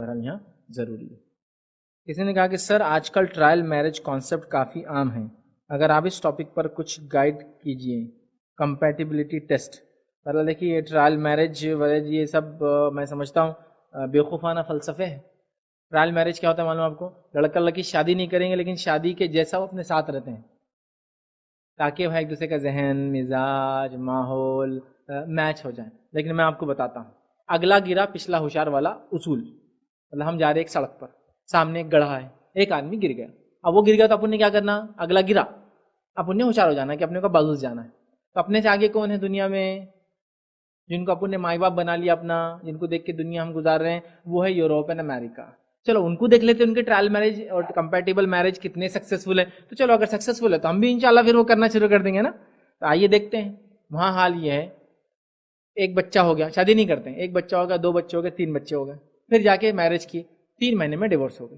بہرحال یہاں ضروری ہے. کسی نے کہا کہ سر آج کل ٹرائل میرج کانسیپٹ کافی عام ہیں، اگر آپ اس ٹاپک پر کچھ گائیڈ کیجئے. Compatibility test. مطلب دیکھیے یہ ٹرائل میرج یہ سب میں سمجھتا ہوں بیوقوفانہ فلسفے ہے. ٹرائل میرج کیا ہوتا ہے معلوم آپ کو؟ لڑکا لڑکی شادی نہیں کریں گے لیکن شادی کے جیسا وہ اپنے ساتھ رہتے ہیں تاکہ وہ ایک دوسرے کا ذہن، مزاج، ماحول میچ ہو جائیں. لیکن میں آپ کو بتاتا ہوں اگلا گرا پچھلا ہوشیار والا اصول. مطلب ہم جا رہے ایک سڑک پر، سامنے ایک گڑھا ہے، ایک آدمی گر گیا. اب وہ گر گیا تو اپن نے کیا کرنا؟ اگلا گرا اپن نے ہوشیار ہو جانا کہ اپنے کو بازو سے جانا ہے. تو اپنے سے آگے کون ہے دنیا میں جن کو اپن نے مائی باپ بنا لیا اپنا، جن کو دیکھ کے دنیا ہم گزار رہے ہیں؟ وہ ہے یوروپ اینڈ امریکہ. چلو ان کو دیکھ لیتے ہیں ان کے ٹرائل میرج اور کمپیٹیبل میرج کتنے سکسیسفل ہے. تو چلو اگر سکسیسفل ہے تو ہم بھی انشاءاللہ پھر وہ کرنا شروع کر دیں گے نا. تو آئیے دیکھتے ہیں. وہاں حال یہ ہے ایک بچہ ہو گیا، شادی نہیں کرتے ہیں، ایک بچہ ہو گیا، 2 بچے ہو گئے، 3 بچے ہو گئے، پھر جا کے میرج کی، 3 مہینے میں ڈیورس ہو گئی.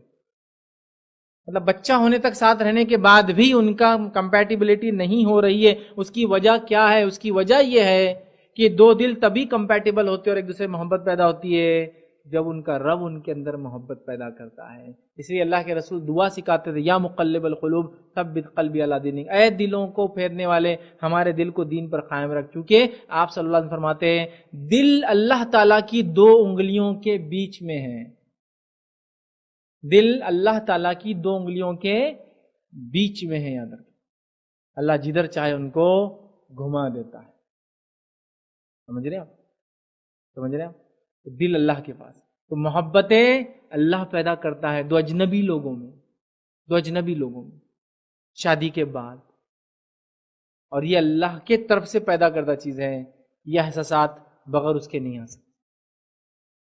مطلب بچہ ہونے تک ساتھ رہنے کے بعد بھی ان کا کمپیٹیبلٹی نہیں ہو رہی ہے. اس کی وجہ کیا ہے؟ اس کی وجہ یہ ہے کہ 2 دل تبھی کمپیٹیبل ہوتے اور ایک دوسرے محبت پیدا ہوتی ہے جب ان کا رب ان کے اندر محبت پیدا کرتا ہے. اس لیے اللہ کے رسول دعا سکھاتے تھے، یا مقلب القلوب ثبت قلبی علی دینک، اے دلوں کو پھیرنے والے ہمارے دل کو دین پر قائم رکھ. کیونکہ آپ صلی اللہ علیہ وسلم فرماتے ہیں دل اللہ تعالیٰ کی 2 انگلیوں کے بیچ میں ہے. دل اللہ تعالیٰ کی 2 انگلیوں کے بیچ میں ہے. یاد رکھیں اللہ جدھر چاہے ان کو گھما دیتا ہے. سمجھ رہے آپ؟ دل اللہ کے پاس. تو محبتیں اللہ پیدا کرتا ہے 2 اجنبی لوگوں میں شادی کے بعد. اور یہ اللہ کے طرف سے پیدا کردہ چیز ہے. یہ احساسات بغیر اس کے نہیں آ سکتے.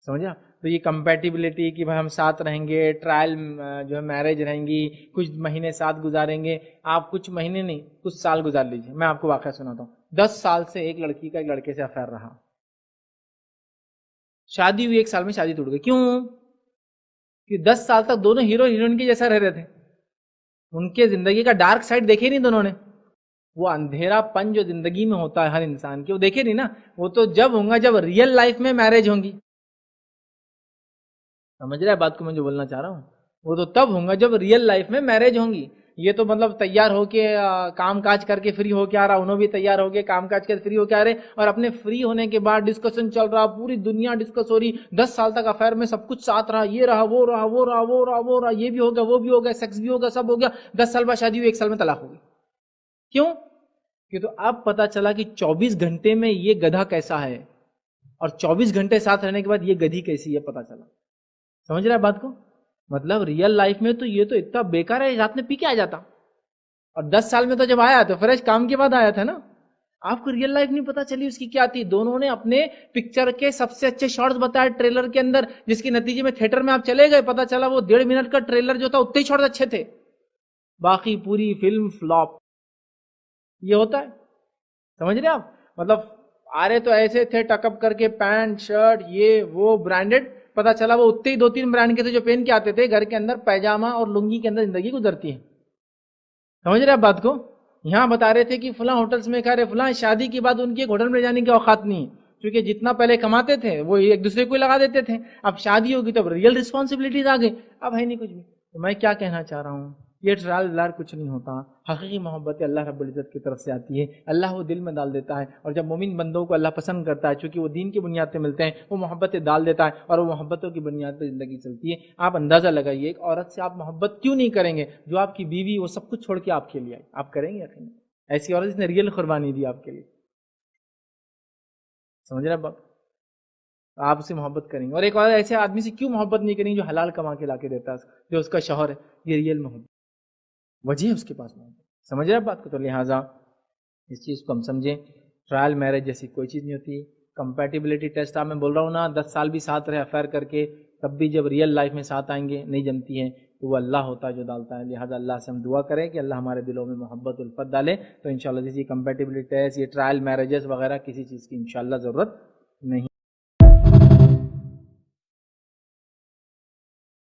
سمجھا؟ تو یہ کمپیٹیبلٹی کہ بھائی ہم ساتھ رہیں گے، ٹرائل جو ہے میرج رہیں گی، کچھ مہینے ساتھ گزاریں گے. آپ کچھ مہینے نہیں کچھ سال گزار لیجیے. میں آپ کو واقعہ سناتا ہوں. 10 سال سے ایک لڑکی کا ایک لڑکے سے افیئر رہا. شادی ہوئی 1 سال میں شادی ٹوٹ گئی. کیوں؟ کہ 10 سال تک دونوں ہیرو ہیروئن کے جیسا رہ رہے تھے. ان کے زندگی کا ڈارک سائڈ دیکھے نہیں دونوں نے. وہ اندھیرا پن جو زندگی میں ہوتا ہے ہر انسان کے، وہ دیکھے نہیں نا. وہ تو جب ہوں گا جب ریئل لائف میں میرج ہوں گی. سمجھ رہے ہیں بات کو میں جو بولنا چاہ رہا ہوں؟ وہ تو تب ہوں گا جب ریئل لائف میں میرج ہوں گی. یہ تو مطلب تیار ہو کے کام کاج کر کے فری ہو کے آ رہا، انہوں بھی تیار ہو کے کام کاج کر فری ہو کے آ رہے، اور اپنے فری ہونے کے بعد ڈسکشن چل رہا، پوری دنیا ڈسکس ہو رہی. 10 سال تک افیئر میں سب کچھ ساتھ رہا، یہ رہا وہ رہا وہ رہا وہ رہا وہ رہا، یہ بھی ہو گیا وہ بھی ہو گیا، سیکس بھی ہو گیا، سب ہو گیا. 10 سال بعد شادی ہوئی، 1 سال میں طلاق ہو گئی. کیوں؟ کہ تو اب پتا چلا کہ 24 گھنٹے میں یہ گدھا کیسا ہے اور 24 گھنٹے ساتھ رہنے کے بعد یہ گدھی کیسی ہے پتا چلا. سمجھ رہا ہے بات کو؟ مطلب ریئل لائف میں تو یہ تو اتنا بیکار ہے، رات میں پی کے آ جاتا. اور 10 سال میں تو جب آیا تو فریش کام کے بعد آیا تھا نا. آپ کو ریئل لائف نہیں پتا چلی اس کی کیا تھی. دونوں نے اپنے پکچر کے سب سے اچھے شارٹس بتائے ٹریلر کے اندر، جس کے نتیجے میں تھیٹر میں آپ چلے گئے، پتا چلا وہ 1.5 منٹ کا ٹریلر جو تھا اتنے ہی شارٹس اچھے تھے، باقی پوری فلم فلاپ. یہ ہوتا ہے. سمجھ رہے آپ؟ مطلب آ رہے تو ایسے تھے ٹک اپ کر کے، پینٹ شرٹ یہ وہ برانڈڈ، پتا چلا وہ اتنے ہی 2-3 برانڈ کے تھے جو پہن کے آتے تھے. گھر کے اندر پیجامہ اور لنگی کے اندر زندگی گزرتی ہے. سمجھ رہے آپ بات کو؟ یہاں بتا رہے تھے کہ فلاں ہوٹلز میں کھا رہے، فلاں شادی کے بعد ان کی ایک ہوٹل میں جانے کی اوقات نہیں، کیونکہ جتنا پہلے کماتے تھے وہ ایک دوسرے کو لگا دیتے تھے. اب شادی ہوگی تو ریئل رسپانسبلٹیز آ گئی، اب ہے نہیں کچھ بھی. تو میں کیا کہنا چاہ رہا ہوں، یہ ٹرائل لار کچھ نہیں ہوتا. حقیقی محبت اللہ رب العزت کی طرف سے آتی ہے. اللہ وہ دل میں ڈال دیتا ہے، اور جب مومن بندوں کو اللہ پسند کرتا ہے، چونکہ وہ دین کی بنیاد پہ ملتے ہیں، وہ محبتیں ڈال دیتا ہے اور وہ محبتوں کی بنیاد پہ زندگی چلتی ہے. آپ اندازہ لگائیے ایک عورت سے آپ محبت کیوں نہیں کریں گے جو آپ کی بیوی وہ سب کچھ چھوڑ کے آپ کے لیے آئی؟ آپ کریں گے یقین؟ ایسی عورت جس نے ریئل قربانی دی آپ کے لیے. سمجھ رہے بات؟ آپ اسے محبت کریں گے. اور ایک عورت ایسے آدمی سے کیوں محبت نہیں کریں گے جو حلال کما کے لا کے دیتا ہے، جو اس کا شوہر ہے؟ یہ ریئل محبت وجہ ہے اس کے پاس محبت. سمجھ رہے بات کو؟ تو لہٰذا اس چیز کو ہم سمجھیں. ٹرائل میرج جیسی کوئی چیز نہیں ہوتی. کمپیٹیبلٹی ٹیسٹ آپ میں بول رہا ہوں نا، 10 سال بھی ساتھ رہے افیئر کر کے، تب بھی جب ریئل لائف میں ساتھ آئیں گے نہیں جمتی ہیں، تو وہ اللہ ہوتا ہے جو ڈالتا ہے. لہٰذا اللہ سے ہم دعا کریں کہ اللہ ہمارے دلوں میں محبت الفت ڈالے. تو انشاءاللہ جیسی کمپیٹیبلٹی ٹیسٹ، یہ ٹرائل میرجز وغیرہ کسی چیز کی انشاءاللہ ضرورت نہیں.